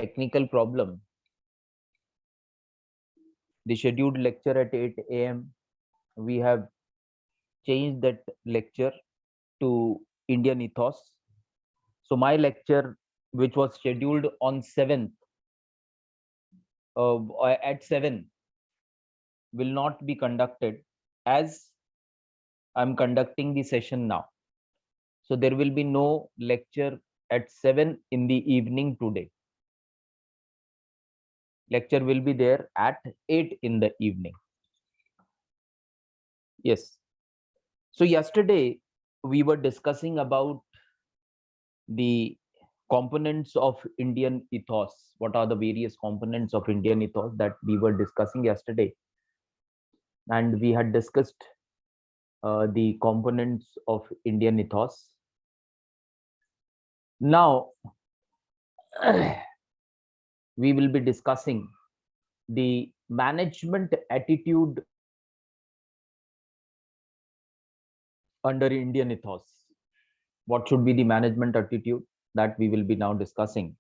technical problem. The scheduled lecture at 8 a.m. we have changed that lecture to Indian ethos. So my lecture, which was scheduled on 7th at 7, will not be conducted as I'm conducting the session now. So there will be no lecture at 7 in the evening today. Lecture will be there at 8 in the evening. Yes. So yesterday we were discussing about the components of Indian ethos. What are the various components of Indian ethos that we were discussing yesterday? And we had discussed the components of Indian ethos. Now, we will be discussing the management attitude under Indian ethos. What should be the management attitude that we will be now discussing?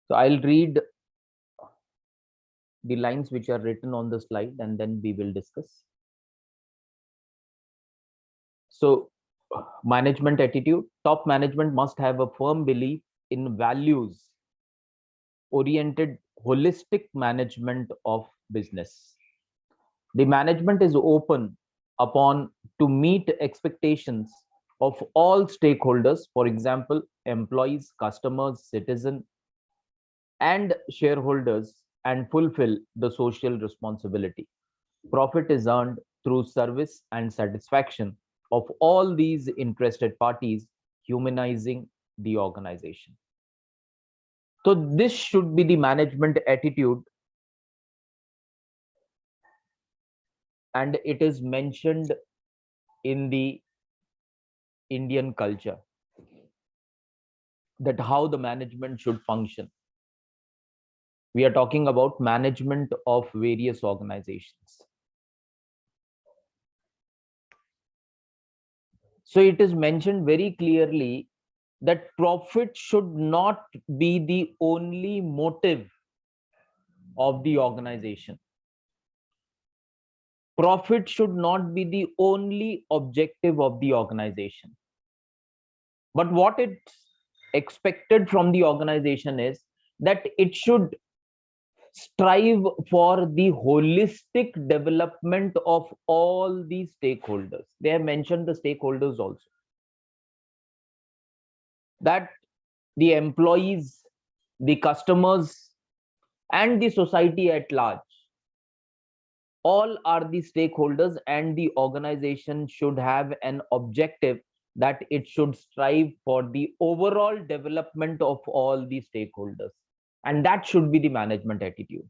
So I'll read the lines which are written on the slide and then we will discuss. So management attitude, top management must have a firm belief in values oriented holistic management of business. The management is open upon to meet expectations of all stakeholders, for example, employees, customers, citizens, and shareholders, and fulfill the social responsibility. Profit is earned through service and satisfaction of all these interested parties, humanizing the organization. So this should be the management attitude, and it is mentioned in the Indian culture that how the management should function. We are talking about management of various organizations. So it is mentioned very clearly that profit should not be the only motive of the organization. Profit should not be the only objective of the organization. But what it's expected from the organization is that it should strive for the holistic development of all the stakeholders. They have mentioned the stakeholders also. That the employees, the customers, and the society at large, all are the stakeholders, and the organization should have an objective that it should strive for the overall development of all the stakeholders. And that should be the management attitude.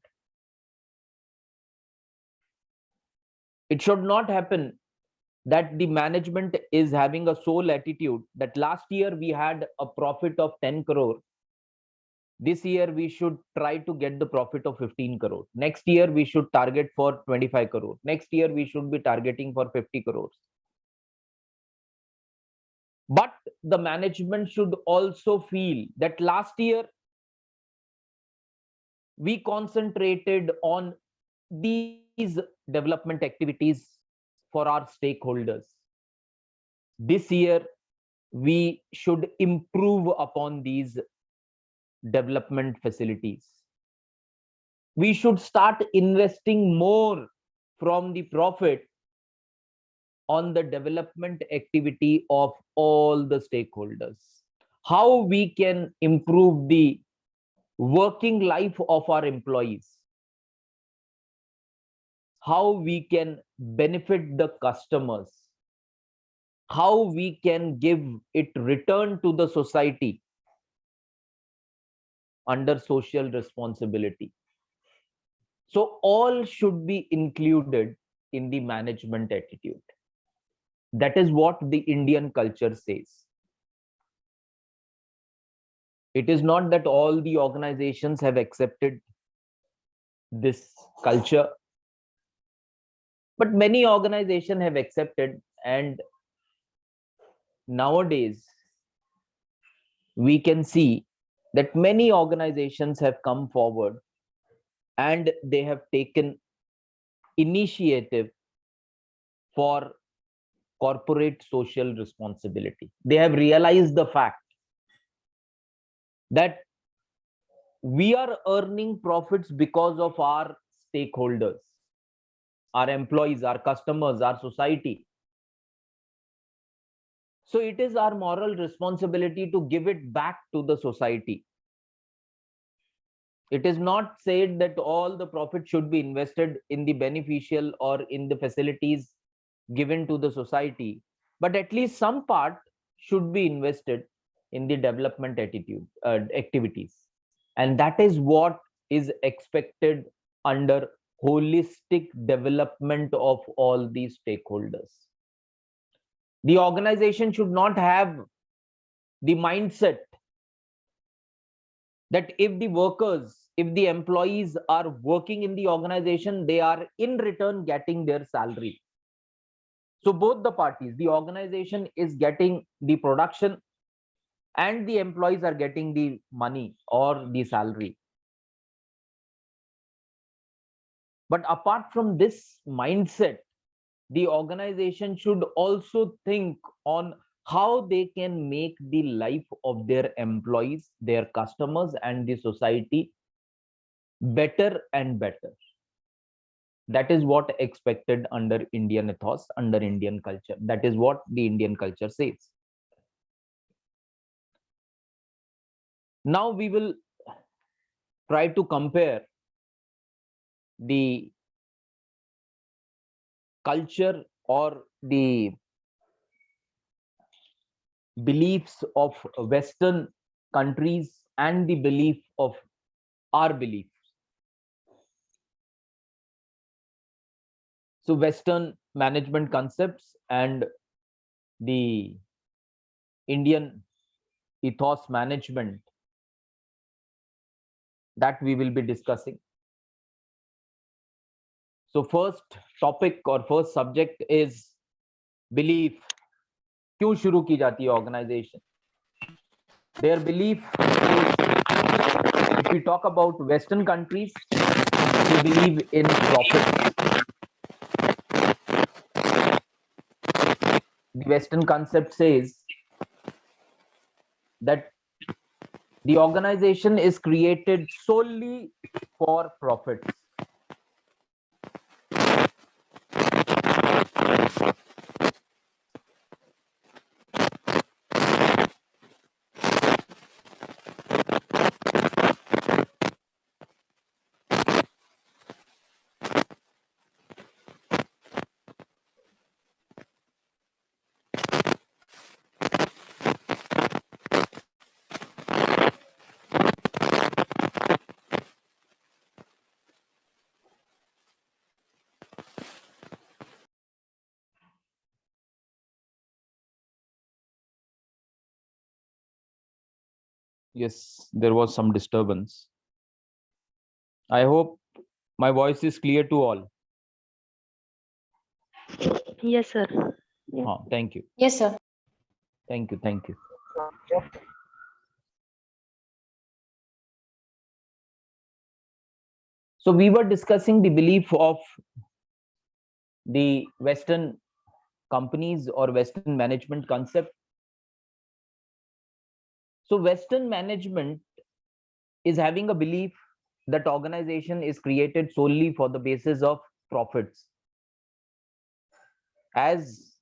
It should not happen that the management is having a sole attitude that last year we had a profit of 10 crore. This year we should try to get the profit of 15 crore. Next year we should target for 25 crore. Next year we should be targeting for 50 crores. But the management should also feel that last year we concentrated on these development activities for our stakeholders. This year we should improve upon these development facilities. We should start investing more from the profit on the development activity of all the stakeholders. How we can improve the working life of our employees, how we can benefit the customers, how we can give it return to the society under social responsibility. So all should be included in the management attitude. That is what the Indian culture says. It is not that all the organizations have accepted this culture. But many organizations have accepted, and nowadays we can see that many organizations have come forward and they have taken initiative for corporate social responsibility. They have realized the fact that we are earning profits because of our stakeholders, our employees, our customers, our society. So it is our moral responsibility to give it back to the society. It is not said that all the profit should be invested in the beneficial or in the facilities given to the society, but at least some part should be invested in the development activities. And that is what is expected under holistic development of all these stakeholders. The organization should not have the mindset that if the workers, if the employees are working in the organization, they are in return getting their salary. So both the parties, the organization is getting the production and the employees are getting the money or the salary. But apart from this mindset, the organization should also think on how they can make the life of their employees, their customers, and the society better and better. That is what expected under Indian ethos, under Indian culture. That is what the Indian culture says. Now we will try to compare the culture or the beliefs of Western countries and the belief of our beliefs. So Western management concepts and the Indian ethos management, that we will be discussing. So first topic or first subject is belief. क्यों शुरू की जाती है organization? Their belief is, if we talk about Western countries, they believe in profit. The Western concept says that the organization is created solely for profits. Yes, there was some disturbance. I hope my voice is clear to all. Yes, sir. Thank you. Yes, sir. Thank you. Thank you. So we were discussing the belief of the Western companies or Western management concept. So Western management is having a belief that organization is created solely for the basis of profits. As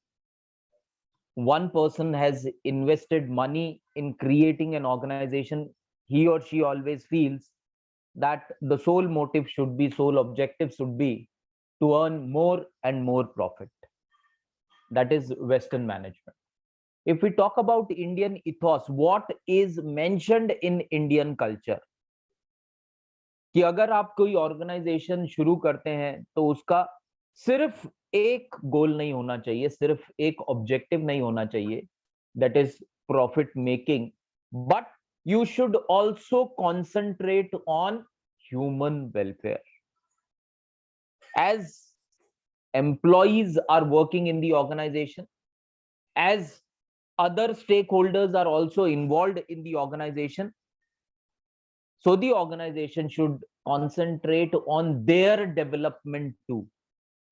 one person has invested money in creating an organization, he or she always feels that the sole motive should be, sole objective should be to earn more and more profit. That is Western management. If we talk about Indian ethos, what is mentioned in Indian culture? कि अगर आप कोई organisation शुरू करते हैं तो उसका सिर्फ एक गोल नहीं होना चाहिए, सिर्फ एक ऑब्जेक्टिव नहीं होना चाहिए, that is profit making, but you should also concentrate on human welfare. As employees are working in the organization, as other stakeholders are also involved in the organization. So the organization should concentrate on their development too,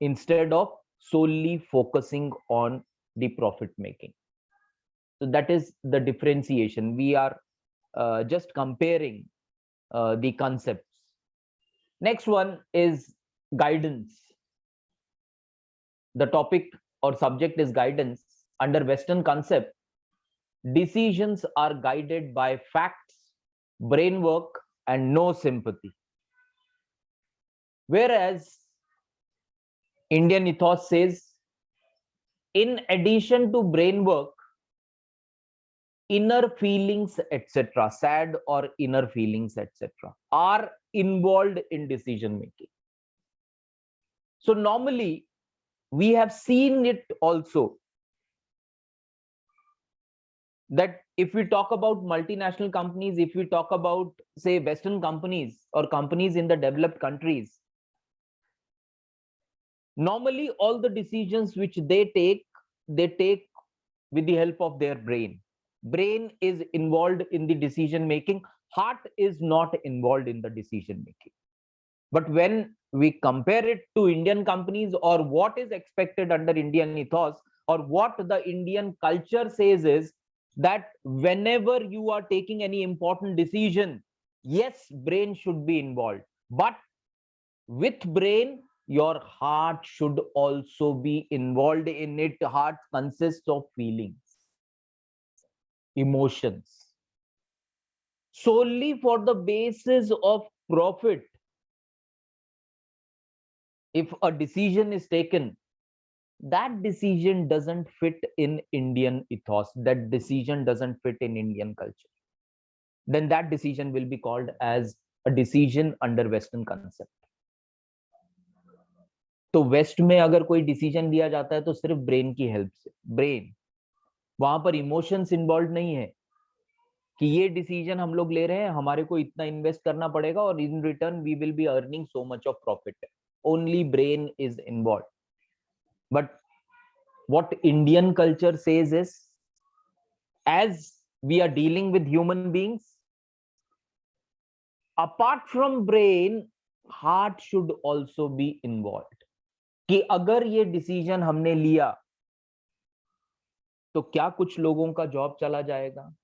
instead of solely focusing on the profit making. So that is the differentiation. We are just comparing the concepts. Next one is guidance. The topic or subject is guidance. Under Western concept, decisions are guided by facts, brain work, and no sympathy. Whereas Indian ethos says, in addition to brain work, inner feelings, etc., sad or inner feelings, etc., are involved in decision making. So normally, we have seen it also that if we talk about multinational companies, if we talk about, say, Western companies or companies in the developed countries, normally all the decisions which they take with the help of their brain. Brain is involved in the decision making, heart is not involved in the decision making. But when we compare it to Indian companies, or what is expected under Indian ethos, or what the Indian culture says, is that whenever you are taking any important decision, yes, brain should be involved, but with brain, your heart should also be involved in it. Heart consists of feelings, emotions. Solely for the basis of profit, if a decision is taken, that decision doesn't fit in Indian ethos, that decision doesn't fit in Indian culture, then that decision will be called as a decision under Western concept. तो waste में अगर कोई decision लिया जाता है तो सिर्फ brain की हेल्प से, ब्रेन, वहां पर इमोशंस इन्वॉल्व नहीं है कि ये डिसीजन हम लोग ले रहे हैं, हमारे को इतना इन्वेस्ट करना पड़ेगा और in return we will be earning so much of profit. Only brain is involve. But what Indian culture says is, as we are dealing with human beings, apart from brain, heart should also be involved. कि अगर ये decision हमने लिया तो क्या कुछ लोगों का जॉब चला जाएगा,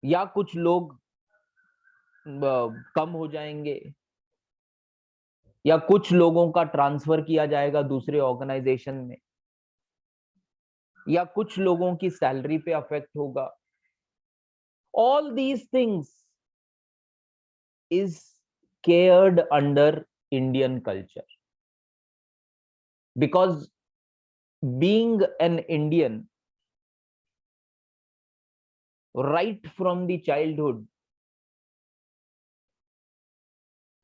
या कुछ लोग कम हो जाएंगे, या कुछ लोगों का ट्रांसफर किया जाएगा दूसरे ऑर्गेनाइजेशन में, या कुछ लोगों की सैलरी पे अफेक्ट होगा. All these things is cared under Indian culture, because being an Indian, right from the childhood,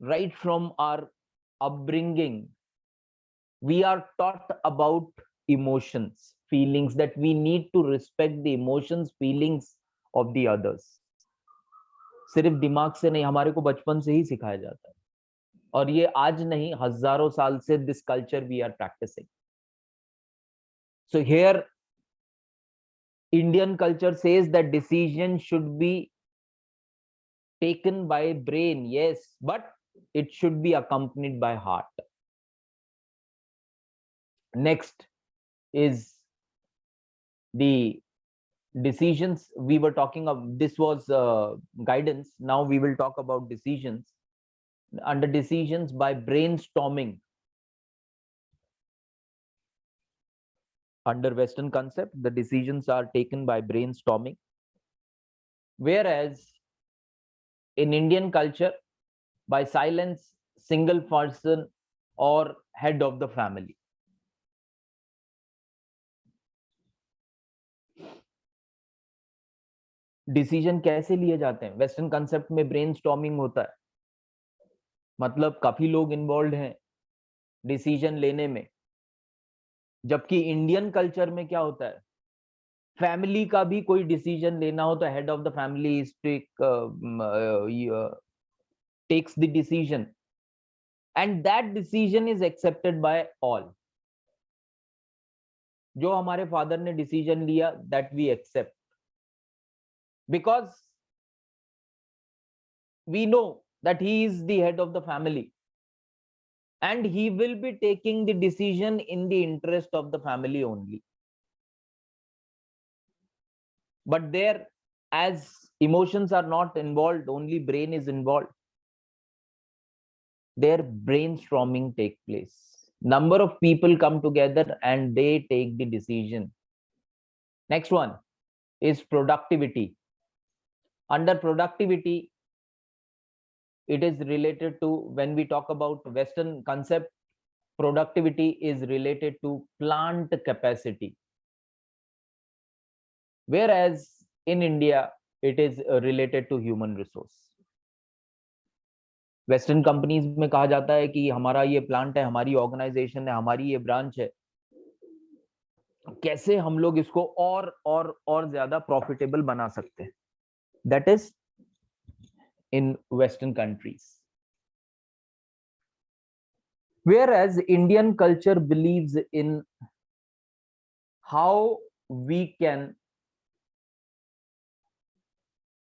right from our upbringing, we are taught about emotions, feelings, that we need to respect the emotions, feelings of the others. सिर्फ दिमाग से नहीं, हमारे को बचपन से ही सिखाया जाता है, और ये आज नहीं, हजारों साल से this culture we are practicing. So here Indian culture says that decision should be taken by brain, yes, but it should be accompanied by heart. Next is the decisions we were talking of. This was guidance. Now we will talk about decisions. Under decisions, by brainstorming. Under Western concept, the decisions are taken by brainstorming. Whereas in Indian culture, by silence, single person or head of the family. Decision कैसे लिए जाते हैं? Western concept में brainstorming होता है, मतलब काफी लोग इन्वॉल्व हैं डिसीजन लेने में. जबकि इंडियन कल्चर में क्या होता है, फैमिली का भी कोई डिसीजन लेना हो तो head of the family takes the decision. and that decision is accepted by all. जो हमारे फादर ने डिसीजन लिया, that we accept, because we know that he is the head of the family and he will be taking the decision in the interest of the family only. But there, as emotions are not involved, only brain is involved, their brainstorming take place. Number of people come together and they take the decision. Next one is productivity. Under productivity, it is related to, when we talk about Western concept, productivity is related to plant capacity, whereas in India it is related to human resource. Western companies में कहा जाता है कि हमारा ये plant है, हमारी organisation है, हमारी ये ब्रांच है, कैसे हम लोग इसको और ज्यादा प्रॉफिटेबल बना सकते हैं. That is in western countries. Whereas Indian culture believes in how we can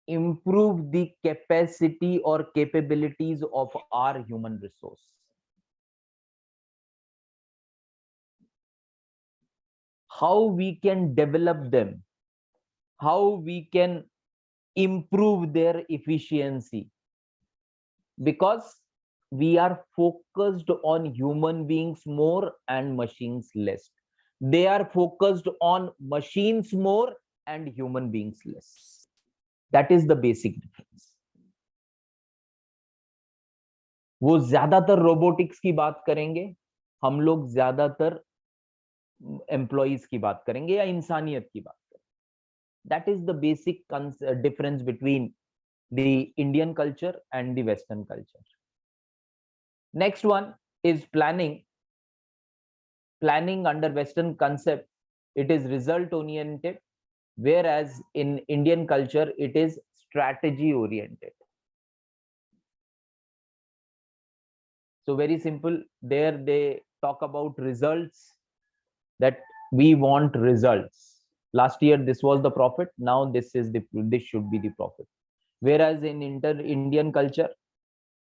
improve the capacity or capabilities of our human resource. How we can develop them, how we can improve their efficiency, because we are focused on human beings more and machines less. They are focused on machines more and human beings less. That is the basic difference. वो ज्यादातर robotics की बात करेंगे, हम लोग ज्यादातर employees की बात करेंगे या इंसानियत की बात करेंगे. That is the basic difference between the Indian culture and the Western culture. Next one is planning. Planning under Western concept, it is result oriented, whereas in Indian culture it is strategy oriented. So very simple, there they talk about results, that we want results. Last year this was the profit, now this should be the profit. Whereas in Indian culture,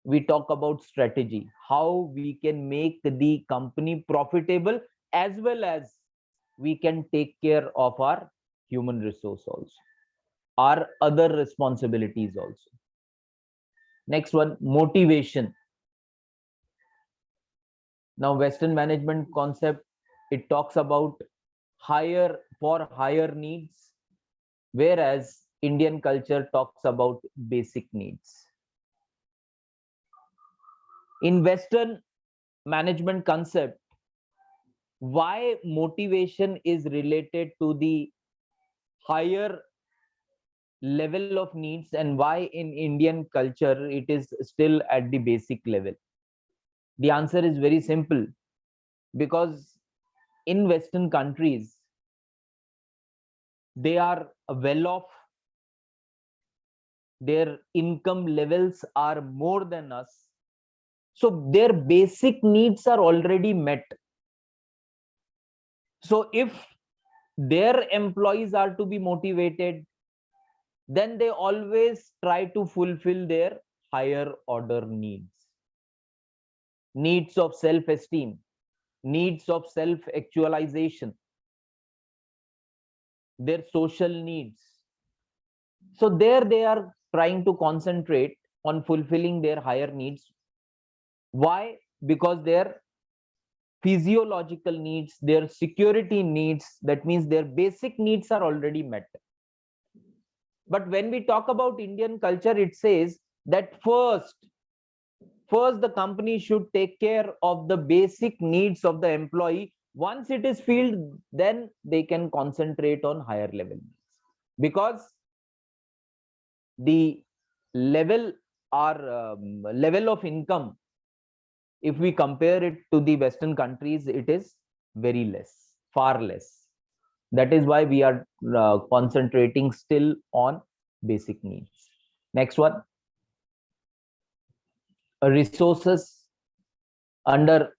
we talk about strategy, how we can make the company profitable, as well as we can take care of our human resource also, our other responsibilities also. Next one, motivation. Now Western management concept, it talks about higher needs, whereas Indian culture talks about basic needs. In Western management concept, why motivation is related to the higher level of needs and why in Indian culture it is still at the basic level? The answer is very simple, because in Western countries, they are well off, their income levels are more than us, so their basic needs are already met. So if their employees are to be motivated, then they always try to fulfill their higher order needs of self-esteem, needs of self-actualization, their social needs. So there they are trying to concentrate on fulfilling their higher needs. Why? Because their physiological needs, their security needs, that means their basic needs are already met. But when we talk about Indian culture, it says that first the company should take care of the basic needs of the employee. Once it is filled, then they can concentrate on higher level needs, because the level of income, if we compare it to the Western countries, it is very less, far less. That is why we are concentrating still on basic needs. Next one, resources. Under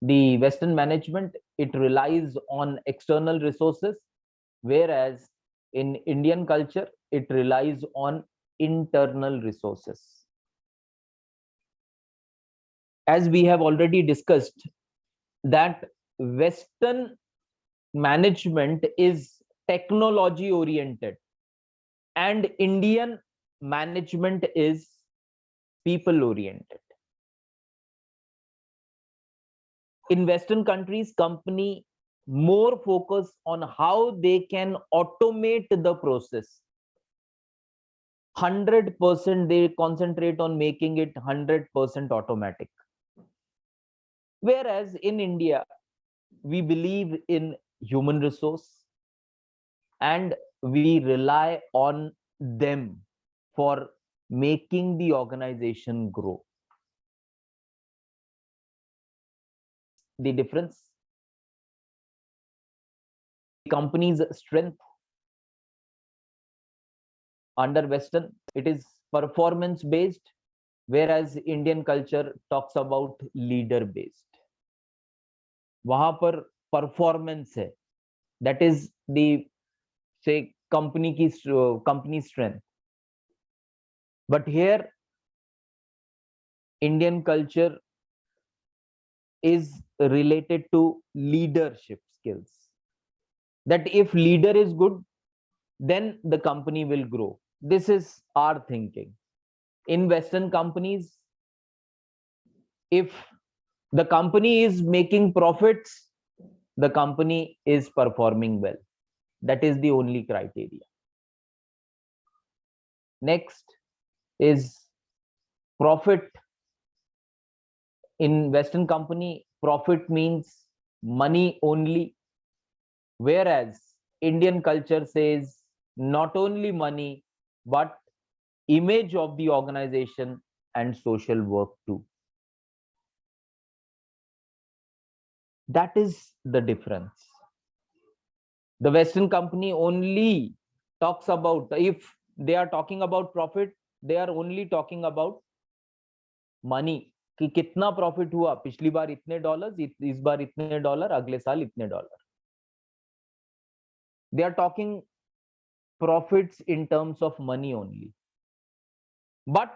the Western management, it relies on external resources, whereas in Indian culture, it relies on internal resources. As we have already discussed, that Western management is technology oriented and Indian management is people oriented. In Western countries, company more focus on how they can automate the process. 100% they concentrate on making it 100% automatic. Whereas in India, we believe in human resource and we rely on them for making the organization grow. The difference, company's strength under Western, it is performance based, whereas Indian culture talks about leader based. वहां पर performance है, that is the say company strength. But here Indian culture is related to leadership skills, that if leader is good, then the company will grow. This is our thinking. In Western companies, if the company is making profits, the company is performing well. That is the only criteria. Next is profit. In Western company, profit means money only, whereas Indian culture says not only money but image of the organization and social work too. That is the difference. The Western company only talks about, if they are talking about profit, they are only talking about money, कि कितना profit हुआ, पिछली बार इतने dollars, इस बार इतने dollar, अगले साल इतने dollar. They are talking profits in terms of money only. But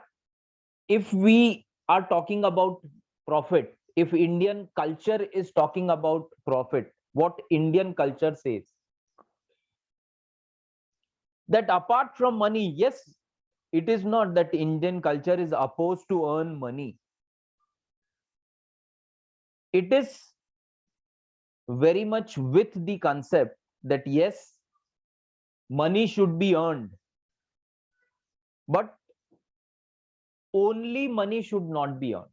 if we are talking about profit, if Indian culture is talking about profit, what Indian culture says, that apart from money, yes, it is not that Indian culture is opposed to earn money. It is very much with the concept that yes, money should be earned, but only money should not be earned.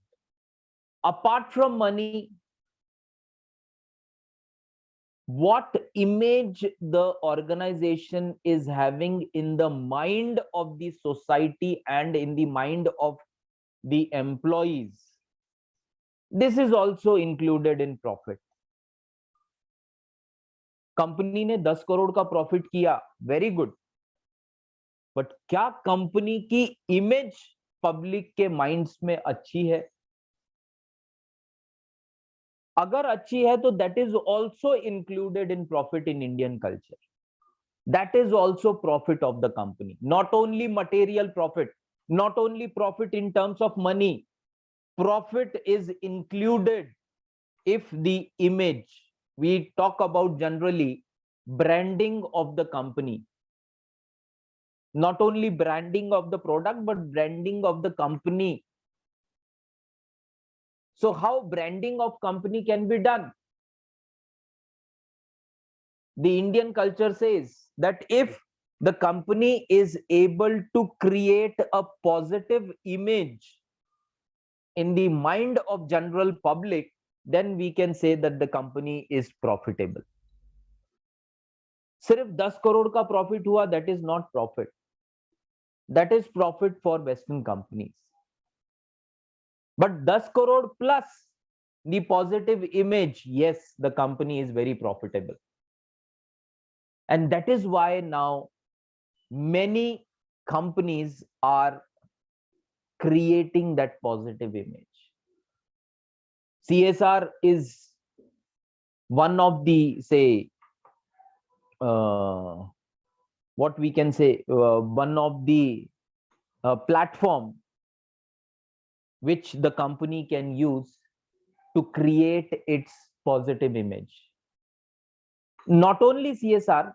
Apart from money, what image the organization is having in the mind of the society and in the mind of the employees, this is also included in profit. Company ने 10 करोड़ का profit किया, very good, but क्या company की image public के minds में अच्छी है? अगर अच्छी है तो that is also included in profit in Indian culture. That is also profit of the company. Not only material profit, not only profit in terms of money, profit is included if the image, we talk about generally branding of the company, not only branding of the product but branding of the company. So how branding of company can be done? The Indian culture says that if the company is able to create a positive image in the mind of general public, then we can say that the company is profitable. सिर्फ 10 करोड़ का profit हुआ, that is not profit. That is profit for Western companies. But 10 crore plus the positive image, yes, the company is very profitable. And that is why now many companies are creating that positive image. CSR is one of the, say, uh, what we can say, one of the platform which the company can use to create its positive image. Not only CSR,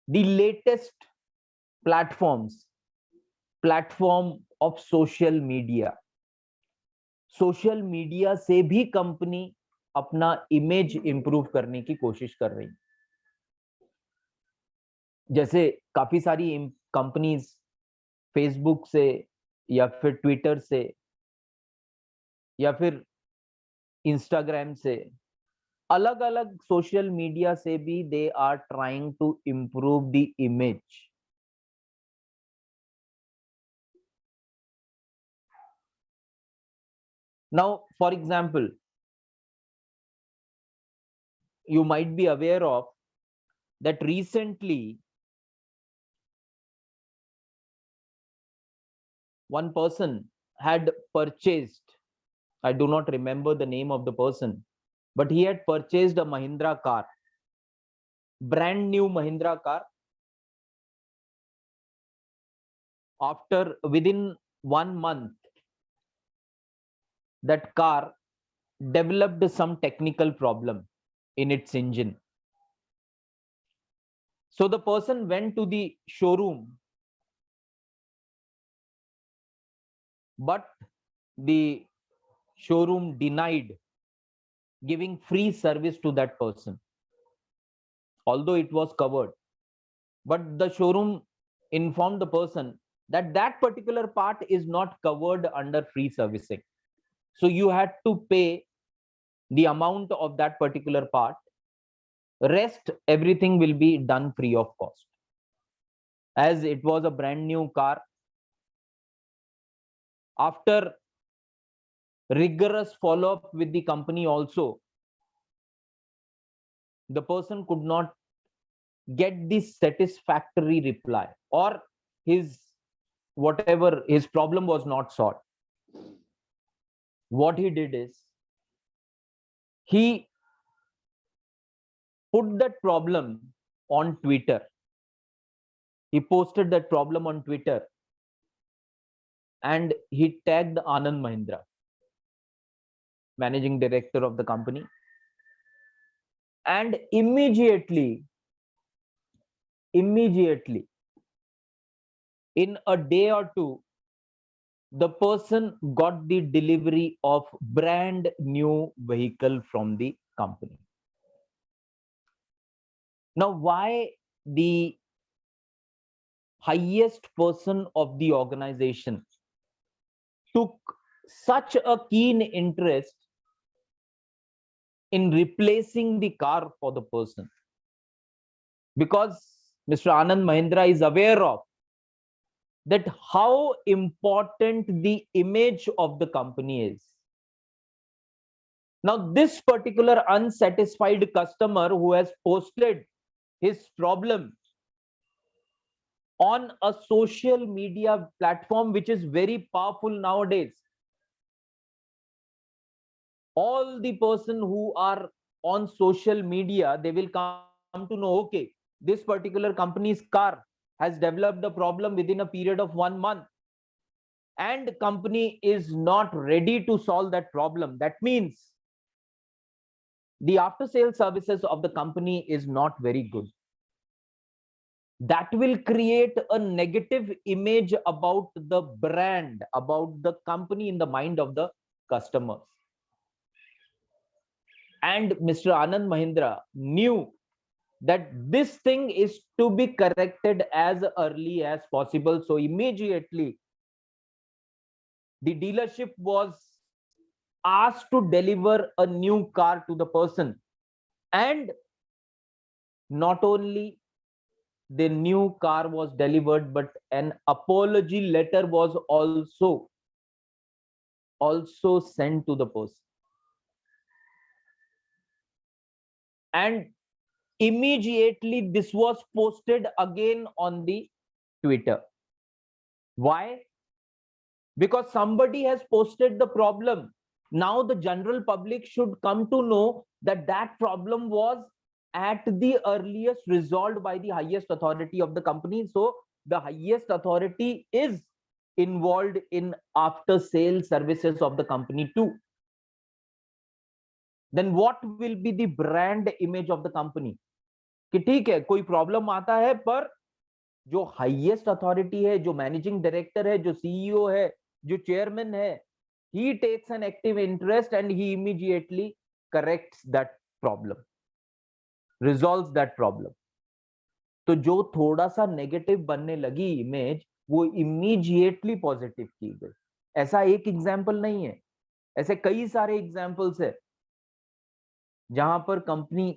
the latest platform of social media से भी company अपना image improve करने की कोशिश कर रही। जैसे काफी सारी कंपनीज फेसबुक से या फिर ट्विटर से या फिर इंस्टाग्राम से, अलग अलग सोशल मीडिया से भी they are trying to improve the image. Now, for example, you might be aware of that recently one person had purchased, I do not remember the name of the person, but he had purchased a Mahindra car, brand new Mahindra car. After within 1 month, that car developed some technical problem in its engine. So the person went to the showroom, but the showroom denied giving free service to that person, although it was covered. But the showroom informed the person that that particular part is not covered under free servicing. So you had to pay the amount of that particular part. Rest, everything will be done free of cost. As it was a brand new car, after rigorous follow-up with the company also, the person could not get this satisfactory reply, or his whatever his problem was not solved. What he did is he put that problem on Twitter. He posted that problem on Twitter and he tagged Anand Mahindra, managing director of the company, and immediately in a day or two, the person got the delivery of brand new vehicle from the company. Now, why the highest person of the organization took such a keen interest in replacing the car for the person? Because Mr. Anand Mahindra is aware of that how important the image of the company is. Now, this particular unsatisfied customer who has posted his problem on a social media platform, which is very powerful nowadays, all the person who are on social media, they will come to know, okay, this particular company's car has developed a problem within a period of 1 month, and company is not ready to solve that problem. That means the after sales services of the company is not very good. That will create a negative image about the brand, about the company in the mind of the customers. And Mr. Anand Mahindra knew that this thing is to be corrected as early as possible. So immediately the dealership was asked to deliver a new car to the person, and not only the new car was delivered, but an apology letter was also sent to the person. And immediately this was posted again on the Twitter. Why? Because somebody has posted the problem Now the general public should come to know that that problem was at the earliest resolved by the highest authority of the company. So the highest authority is involved in after sales services of the company too. Then what will be the brand image of the company? कि ठीक है कोई problem आता है, पर जो highest authority है, जो मैनेजिंग डायरेक्टर है, जो सीईओ है, जो चेयरमैन है, he takes an active interest and he immediately corrects that problem, resolves that problem. तो जो थोड़ा सा नेगेटिव बनने लगी इमेज, वो इमीडिएटली पॉजिटिव की गई. ऐसा एक एग्जांपल नहीं है, ऐसे कई सारे एग्जांपल्स है जहां पर कंपनी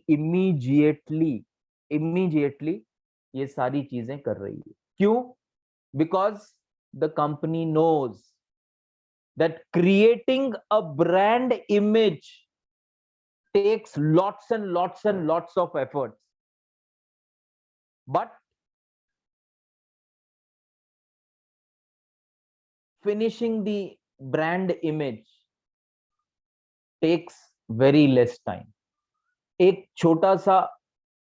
इमीडिएटली ये सारी चीजें कर रही है. क्यों? Because the company knows that creating a brand image takes lots and lots of efforts, but finishing the brand image takes very less time. एक छोटा सा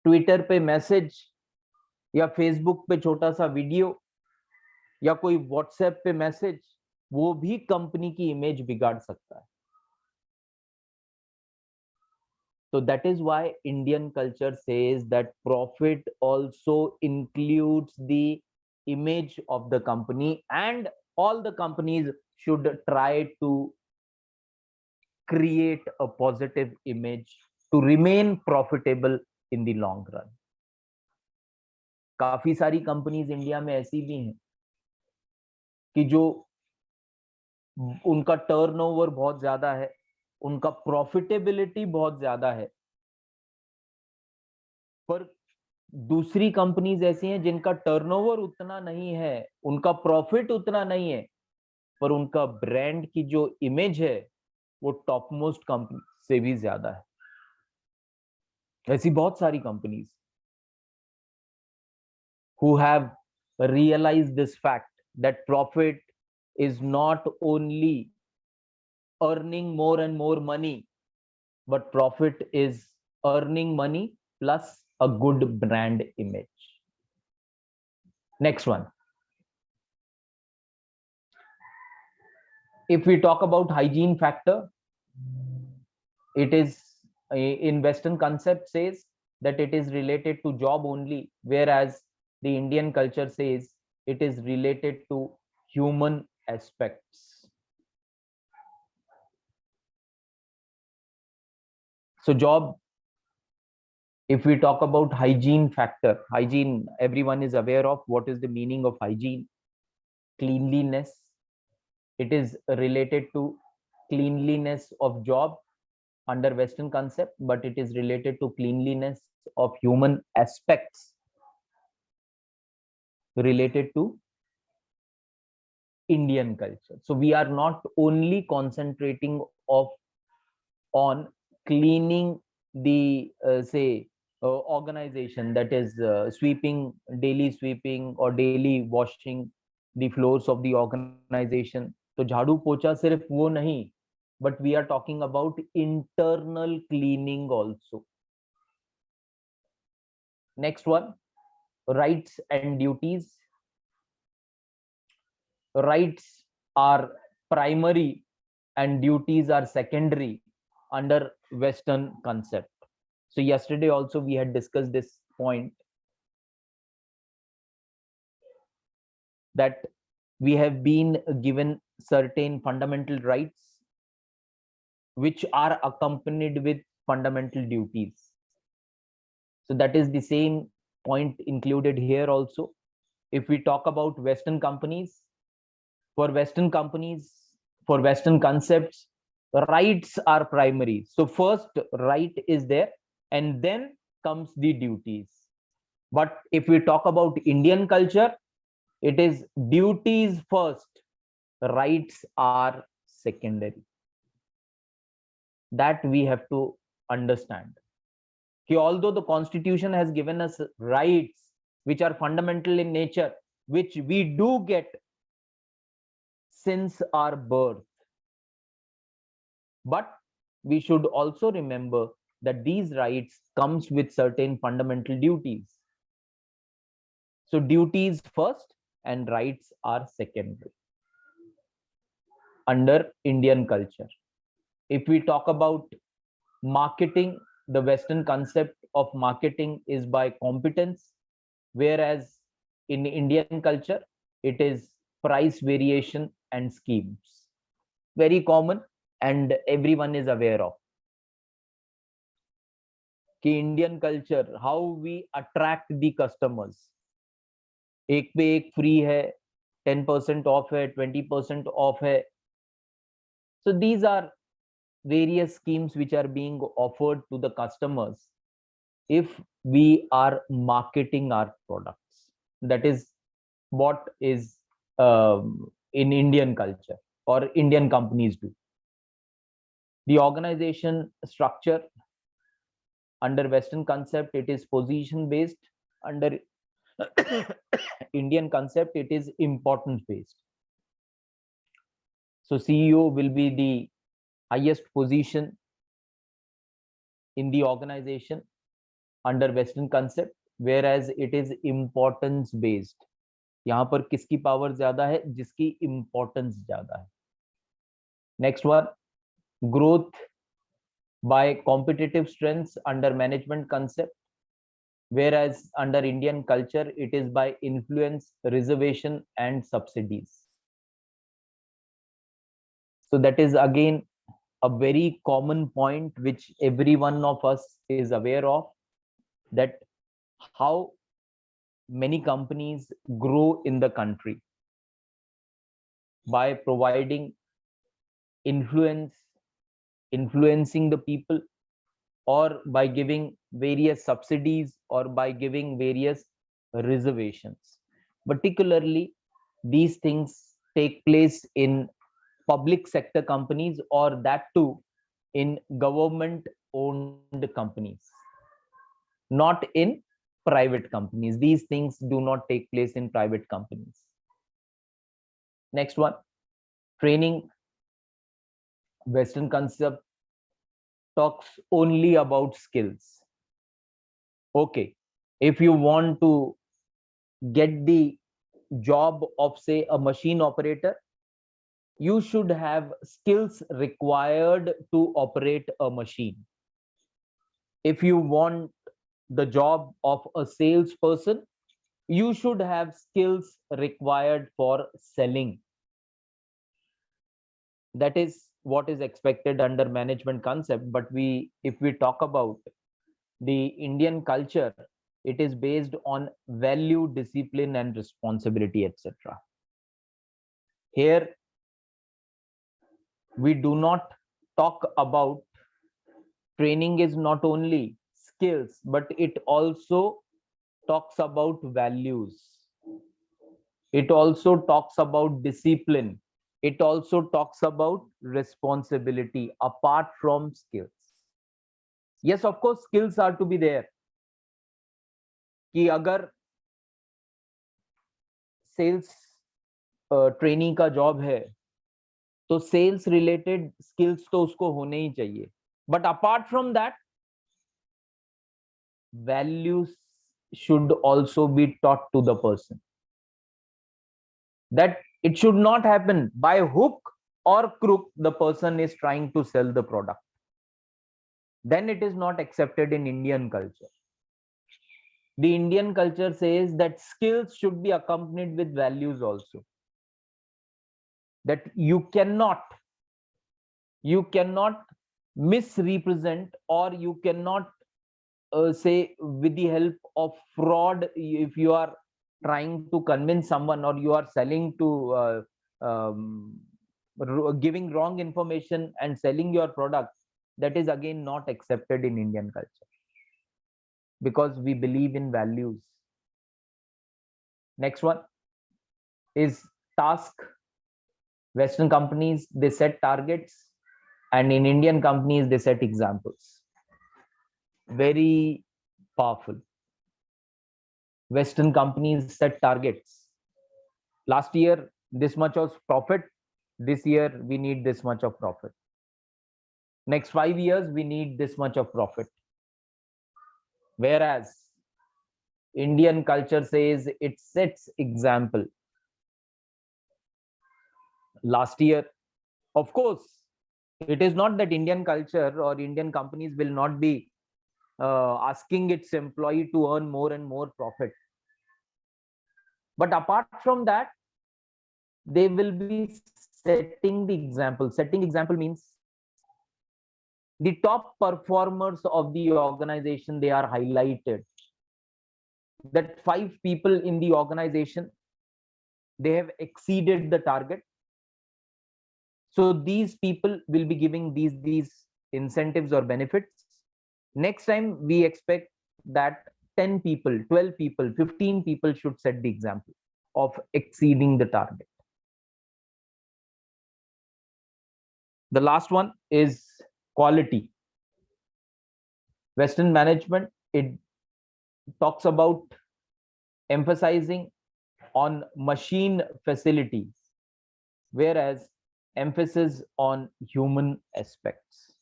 ट्विटर पे मैसेज या फेसबुक पे छोटा सा वीडियो या कोई व्हाट्सएप पे मैसेज, वो भी कंपनी की इमेज बिगाड़ सकता है. So that is why Indian culture says that profit also includes the image of the company, and all the companies should try to create a positive image to remain profitable in the long run. काफी सारी companies India में ऐसी भी हैं कि जो उनका turnover बहुत ज्यादा है, उनका प्रॉफिटेबिलिटी बहुत ज्यादा है, पर दूसरी कंपनीज ऐसी हैं जिनका टर्नओवर उतना नहीं है, उनका प्रॉफिट उतना नहीं है, पर उनका ब्रांड की जो इमेज है वो टॉप मोस्ट कंपनी से भी ज्यादा है. ऐसी बहुत सारी companies who have realized this fact that profit is not only earning more and more money, but profit is earning money plus a good brand image. Next one. If we talk about hygiene factor, it is in Western concept says that it is related to job only, whereas the Indian culture says it is related to human aspects. So job, if we talk about hygiene factor, hygiene, everyone is aware of what is the meaning of hygiene. Cleanliness. It is related to cleanliness of job under Western concept, but it is related to cleanliness of human aspects related to Indian culture. So we are not only concentrating on cleaning the say organization, that is sweeping, daily sweeping or daily washing the floors of the organization. तो झाड़ू पोछा सिर्फ वो नहीं, but we are talking about internal cleaning also. Next one, rights and duties. Rights are primary and duties are secondary under Western concept. So yesterday also we had discussed this point, that we have been given certain fundamental rights which are accompanied with fundamental duties. So that is the same point included here also. If we talk about Western companies, for Western concepts, rights are primary. So first right is there and then comes the duties. But if we talk about Indian culture, it is duties first, rights are secondary. That we have to understand. Although the constitution has given us rights which are fundamental in nature, which we do get since our birth, But we should also remember that these rights comes with certain fundamental duties. So duties first and rights are secondary under Indian culture. If we talk about marketing, the Western concept of marketing is by competence, whereas in Indian culture, it is price variation and schemes. Very common and everyone is aware of. कि Indian culture, how we attract the customers. एक पे एक free है, 10% off है, 20% off है. So these are various schemes which are being offered to the customers if we are marketing our products. That is what is in Indian culture or Indian companies do. The organization structure under Western concept, it is position based. Under Indian concept, it is importance based. So CEO will be the highest position in the organization under Western concept, whereas it is importance based. यहाँ पर किसकी power ज्यादा है? जिसकी importance ज्यादा है. Next one, growth by competitive strengths under management concept, whereas under Indian culture it is by influence, reservation and subsidies. So that is again a very common point which every one of us is aware of, that how many companies grow in the country by providing influence, influencing the people, or by giving various subsidies or by giving various reservations. Particularly, these things take place in public sector companies, or that too in government owned companies, not in private companies. These things do not take place in private companies. Next one, training. Western concept talks only about skills. Okay, if you want to get the job of, say, a machine operator, you should have skills required to operate a machine. If you want the job of a salesperson, you should have skills required for selling. That is what is expected under management concept. But if we talk about the Indian culture, it is based on value, discipline and responsibility, etc. Here we do not talk about training is not only skills, but it also talks about values. It also talks about discipline. It also talks about responsibility apart from skills. Yes, of course, skills are to be there. कि अगर sales training का job है तो sales related skills तो उसको होने ही चाहिए. But apart from that, values should also be taught to the person. That it should not happen by hook or crook the person is trying to sell the product. Then it is not accepted in Indian culture. The Indian culture says that skills should be accompanied with values also. That you cannot misrepresent, or you cannot say with the help of fraud, if you are trying to convince someone or you are selling to giving wrong information and selling your product, that is again not accepted in Indian culture, because we believe in values. Next one is task. Western companies, they set targets, and in Indian companies they set examples. Very powerful. Western companies set targets. Last year this much was profit, this year we need this much of profit. Next 5 years, we need this much of profit. Whereas Indian culture says it sets example. Last year, of course, it is not that Indian culture or Indian companies will not be asking its employee to earn more and more profit. But apart from that, they will be setting the example. Setting example means the top performers of the organization, they are highlighted. That 5 people in the organization, they have exceeded the target. So these people will be giving these incentives or benefits. Next time we expect that 10 people, 12 people, 15 people should set the example of exceeding the target. The last one is quality. Western management, it talks about emphasizing on machine facilities, whereas emphasis on human aspects.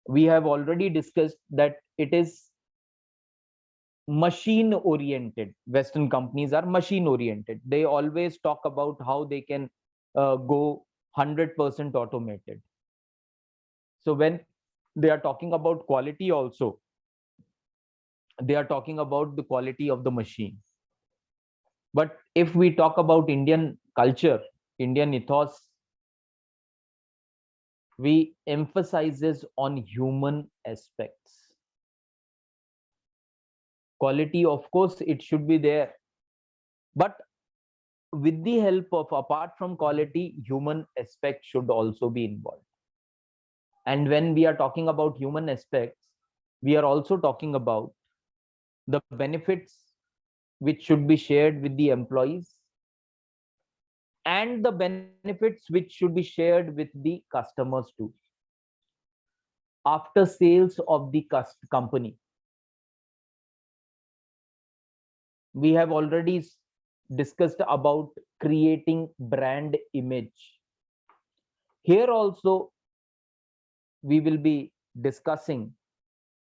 We have already discussed that it is machine oriented. Western companies are machine oriented. They always talk about how they can go 100% automated. So when they are talking about quality also, they are talking about the quality of the machine. But if we talk about Indian culture, Indian ethos, we emphasizes on human aspects. Quality, of course, it should be there, but with the help of, apart from quality, human aspect should also be involved. And when we are talking about human aspects, we are also talking about the benefits which should be shared with the employees and the benefits which should be shared with the customers too. After sales of the company, we have already discussed about creating brand image. Here also we will be discussing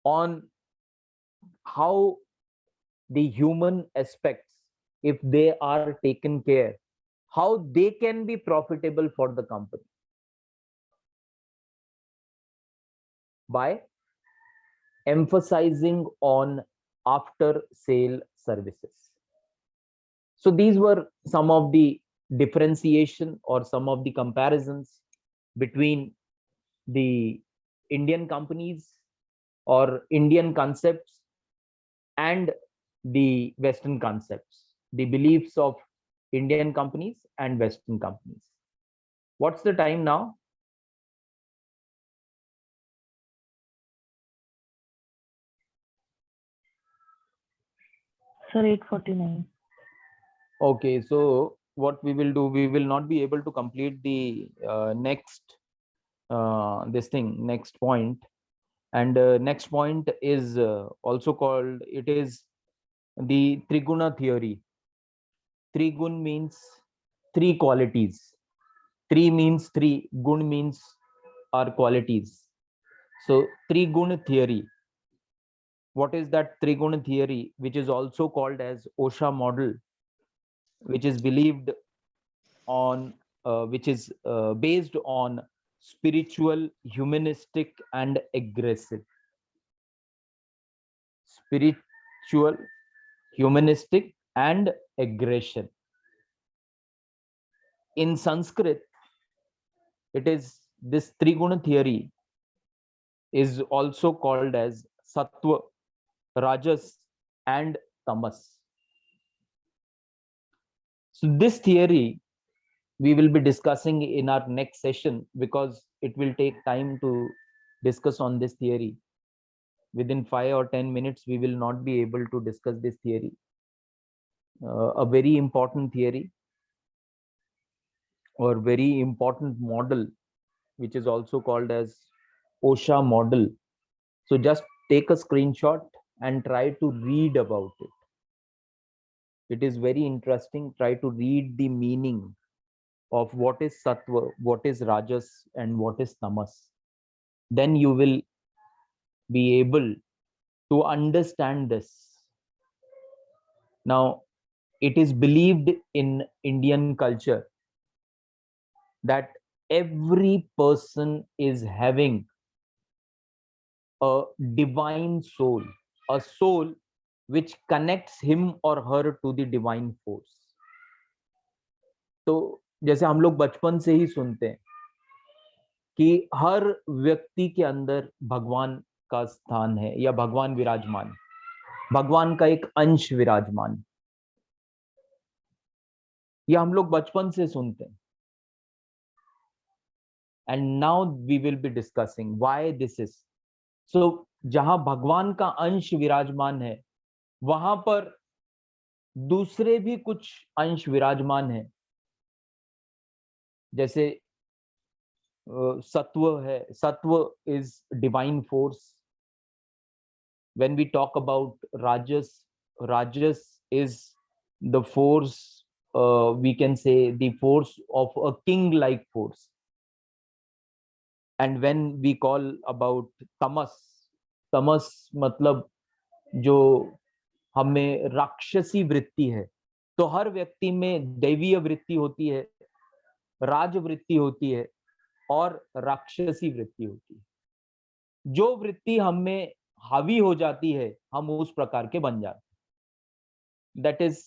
on how the human aspects, if they are taken care, how they can be profitable for the company by emphasizing on after sale services. So these were some of the differentiation or some of the comparisons between the Indian companies or Indian concepts and the Western concepts, the beliefs of Indian companies and Western companies. What's the time now? Sir, 8:49. Okay, so what we will do, we will not be able to complete the next next point. And next point is also called, it is the Triguna theory. Trigun means three qualities. Tri means three, gun means are qualities. So Trigun theory. What is that Trigun theory, which is also called as OSHA model, which is believed on, which is based on spiritual, humanistic, and aggressive. Spiritual, humanistic, and aggression. In Sanskrit, it is this Triguna theory is also called as Sattva, Rajas, and Tamas. So this theory we will be discussing in our next session, because it will take time to discuss on this theory. Within 5 or 10 minutes, we will not be able to discuss this theory. A very important theory or very important model, which is also called as OSHA model. So just take a screenshot and try to read about it. It is very interesting. Try to read the meaning of what is sattva, what is rajas, and what is tamas, then you will be able to understand this. Now, it is believed in Indian culture that every person is having a divine soul, a soul which connects him or her to the divine force. तो जैसे हम लोग बचपन से ही सुनते हैं कि हर व्यक्ति के अंदर भगवान का स्थान है या भगवान विराजमान, भगवान का एक अंश विराजमान, ये हम लोग बचपन से सुनते हैं. And now we will be discussing why this is. So जहां भगवान का अंश विराजमान है, वहां पर दूसरे भी कुछ अंश विराजमान है. जैसे सत्व है, सत्व is divine force. When we talk about rajas, rajas is the force, we can say the force of a king like force. And when we call about tamas, tamas मतलब जो हमें राक्षसी वृत्ति है, तो हर व्यक्ति में दैवीय वृत्ति होती है, राज वृत्ति होती है और राक्षसी वृत्ति होती है. जो वृत्ति हमें हावी हो जाती है, हम उस प्रकार के बन जाते हैं. That is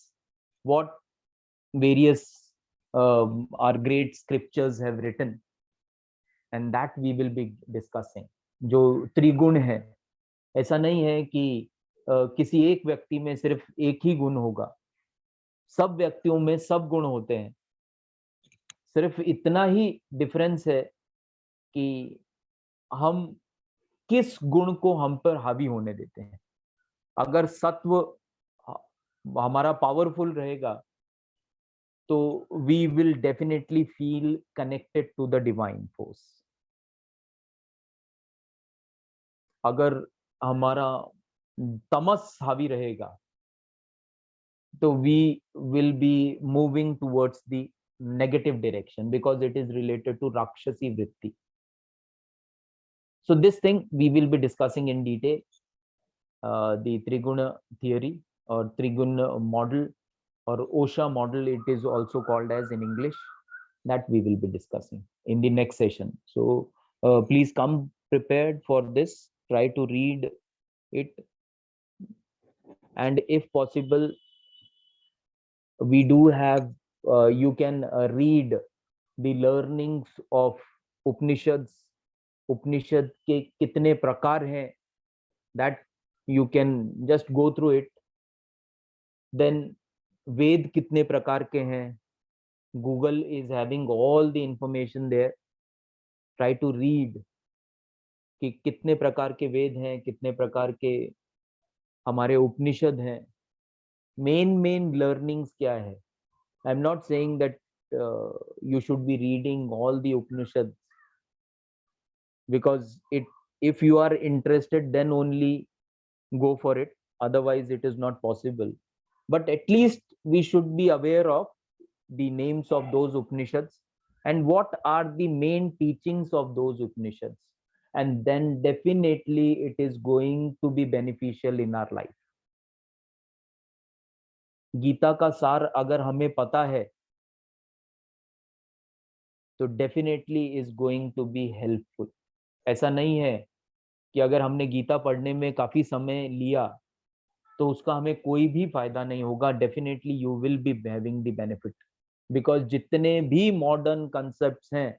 what various our great scriptures have written, and that we will be discussing. जो त्रिगुण है, ऐसा नहीं है कि किसी एक व्यक्ति में सिर्फ एक ही गुण होगा, सब व्यक्तियों में सब गुण होते हैं. सिर्फ इतना ही डिफरेंस है कि हम किस गुण को हम पर हावी होने देते हैं. अगर सत्व हमारा पावरफुल रहेगा, तो we will definitely feel connected to the divine force. अगर हमारा तमस हावी रहेगा, तो we will be moving towards the negative direction, because it is related to राक्षसी वृत्ति. So this thing we will be discussing in detail, the Triguna theory or Triguna model, or OSHA model it is also called as in English, that we will be discussing in the next session. So please come prepared for this, try to read it, and if possible we do have, you can read the learnings of Upanishads. उपनिषद के कितने प्रकार हैं, that you can just go through it. Then वेद कितने प्रकार के हैं, Google is having all the information there. Try to read कि कितने प्रकार के वेद हैं, कितने प्रकार के हमारे उपनिषद हैं, मेन learnings क्या है. I'm not saying that you should be reading all the Upanishads, because if you are interested, then only go for it, otherwise it is not possible. But at least we should be aware of the names of those Upanishads and what are the main teachings of those Upanishads, and then definitely it is going to be beneficial in our life. Gita का सार अगर हमें पता है, तो definitely is going to be helpful. ऐसा नहीं है कि अगर हमने गीता पढ़ने में काफी समय लिया तो उसका हमें कोई भी फायदा नहीं होगा. Definitely you will be having the benefit, because जितने भी मॉडर्न कंसेप्ट्स हैं,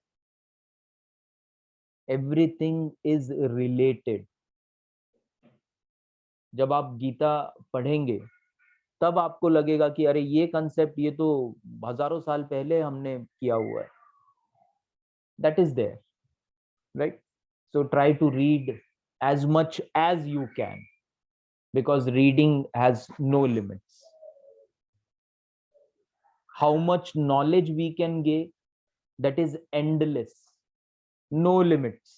एवरीथिंग इज रिलेटेड. जब आप गीता पढ़ेंगे तब आपको लगेगा कि अरे ये कंसेप्ट ये तो हजारों साल पहले हमने किया हुआ है. That is there, right? So try to read as much as you can, because reading has no limits. How much knowledge we can gain, that is endless, no limits.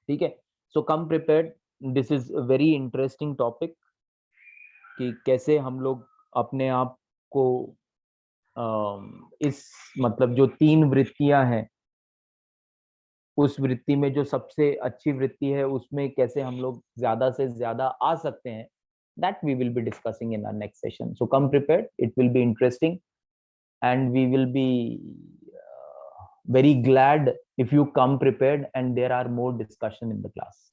ठीक है? So come prepared. This is a very interesting topic कि कैसे हम लोग अपने आप को इस मतलब जो 3 वृत्तियां हैं, उस वृत्ति में जो सबसे अच्छी वृत्ति है उसमें कैसे हम लोग ज्यादा से ज्यादा आ सकते हैं, that we will be discussing in our next session. So come prepared, it will be interesting, and we will be very glad if you come prepared and there are more discussion in the class.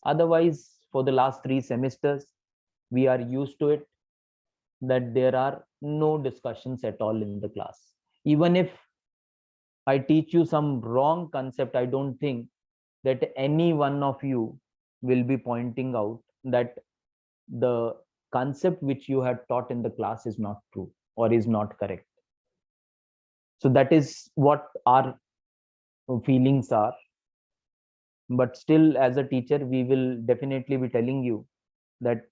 Otherwise, for the last 3 semesters, we are used to it that there are no discussions at all in the class. Even if I teach you some wrong concept, I don't think that any one of you will be pointing out that the concept which you had taught in the class is not true or is not correct. So that is what our feelings are. But still, as a teacher, we will definitely be telling you that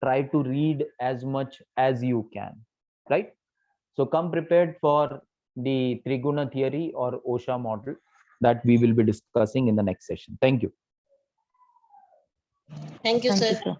try to read as much as you can, right? So come prepared for the Triguna theory or OSHA model that we will be discussing in the next session. Thank you. Thank you, Thank you, sir. sir.